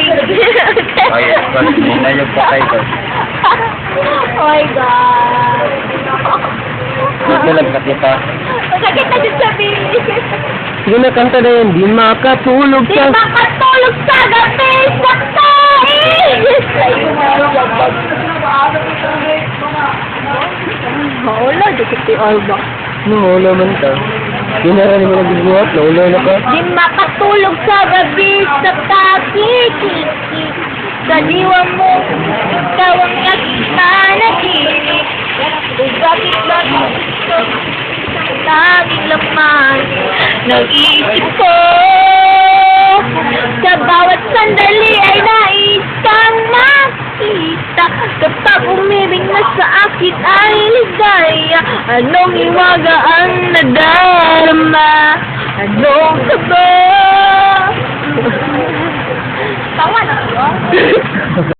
Ay, inayog pa tayo doon. Oh my God. Ito lang kita. Masakit na din sa bilis. Sige na, kanta na yan. Di makatulog Di ka. makatulog sa gabi sa tais. Wala, dikit si Alba. No, wala man ka. Kinarani mo na bigbuhat, wala na ka. Di makatulog sa gabi sa takikiki. Sa diwa mo, ikaw ang nakikanaginig. Kung bakit ito tanging laman ng isip ko. Sa bawat sandali ay nais kang makita. Kapag umibig na sa akin ay ligaya. Anong iwaga ang nadarama? Anong kaba? Tawa na ko.